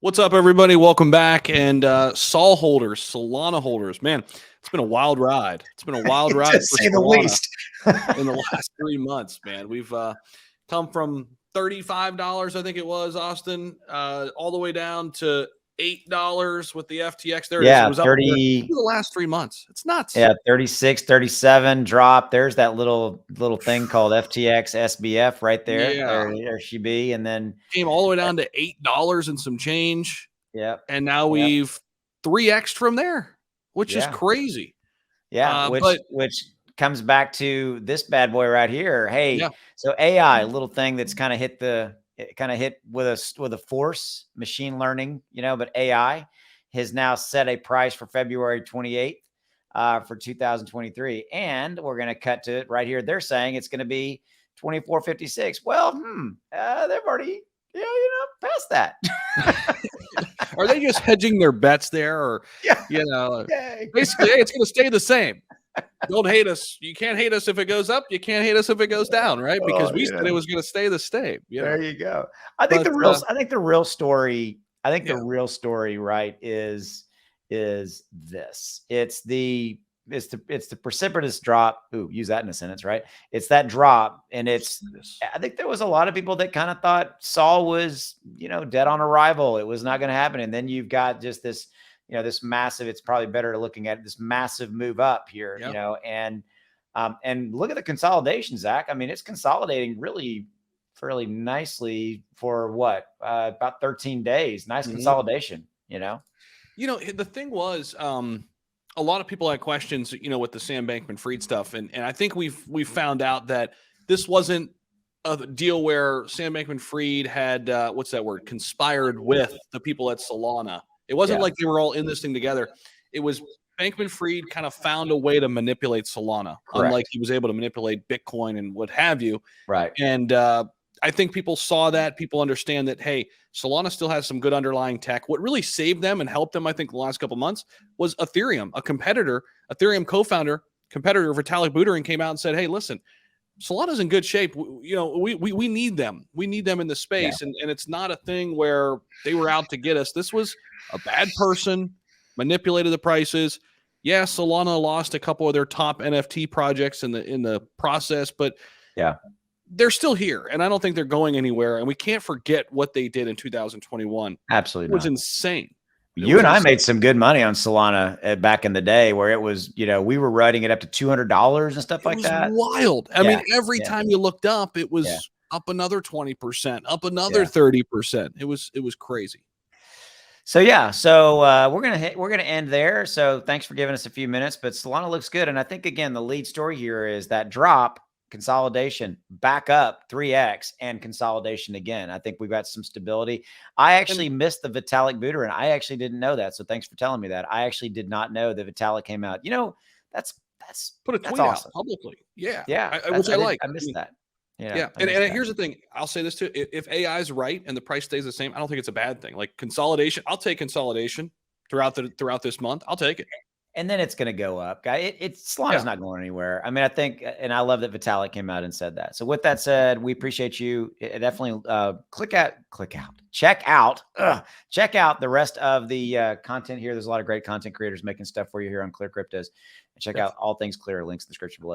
What's up, everybody? Welcome back. And Solana holders, man, it's been a wild ride. It's been a wild ride to for say the Solana least. in the last 3 months, man. We've come from $35, I think it was, Austin, all the way down to $8 with the FTX. There it is. It Yeah, was up there 30. for the last 3 months. It's nuts. Yeah, 36, 37 drop. There's that little thing called FTX SBF right there. Yeah. There she be. And then Came all the way down to $8 and some change. yep. And now Yep. we've 3x'd from there, which is Yeah. crazy. Yeah, But which comes back to this bad boy right here. Hey, yeah, so AI, a little thing that's kind of hit with a force, machine learning, but AI has now set a price for February 28th for 2023. And we're going to cut to it right here. They're saying it's going to be 24.56. Well, they've already, passed that. are they just hedging their bets there, or Yeah. basically, hey, it's going to stay the same? Don't hate us. You can't hate us if it goes up. You can't hate us if it goes down, right? Because we said it was going to stay the same. There you go. I think the real story, right, is this. It's the precipitous drop. Ooh, use that in a sentence, right? It's that drop. And I think there was a lot of people that kind of thought Saul was, dead on arrival. It was not going to happen. And then you've got just this, this massive, it's probably better looking at this massive move up here, and look at the consolidation, Zach. I mean, it's consolidating really fairly nicely for about 13 days. Nice consolidation, The thing was, a lot of people had questions, with the Sam Bankman-Fried stuff. And I think we've found out that this wasn't a deal where Sam Bankman-Fried had, what's that word, conspired with the people at Solana. It wasn't like they were all in this thing together. It was Bankman-Fried kind of found a way to manipulate Solana, unlike he was able to manipulate Bitcoin and what have you. Right. And I think people saw that. People understand that, hey, Solana still has some good underlying tech. What really saved them and helped them, I think, the last couple of months was Ethereum. Ethereum co-founder, competitor Vitalik Buterin came out and said, hey, listen, Solana's in good shape. We need them. We need them in the space. Yeah. And it's not a thing where they were out to get us. This was a bad person, manipulated the prices. Yeah, Solana lost a couple of their top NFT projects in the process, but yeah, they're still here, and I don't think they're going anywhere. And we can't forget what they did in 2021. Absolutely, it was insane. You and I made some good money on Solana back in the day, where it was, we were writing it up to $200 and stuff like that. Wild. I mean, every time you looked up, it was up another 20%, up another 30%. It was crazy. So we're gonna end there. So thanks for giving us a few minutes. But Solana looks good, and I think again the lead story here is that drop, consolidation, back up 3x, and consolidation again. I think we've got some stability. I actually missed the Vitalik Buterin. I actually didn't know that. So thanks for telling me that. I actually did not know that Vitalik came out. That's put a tweet out publicly. Yeah. Which I like. I missed that. Yeah. And here's the thing. I'll say this too. If AI is right and the price stays the same, I don't think it's a bad thing. Like consolidation, I'll take consolidation throughout this month. I'll take it. And then it's going to go up, guy. Solana's not going anywhere. I mean, I think, and I love that Vitalik came out and said that. So with that said, we appreciate you. Definitely check out the rest of the content here. There's a lot of great content creators making stuff for you here on ClearCryptos. And check out all things Clear, links in the description below.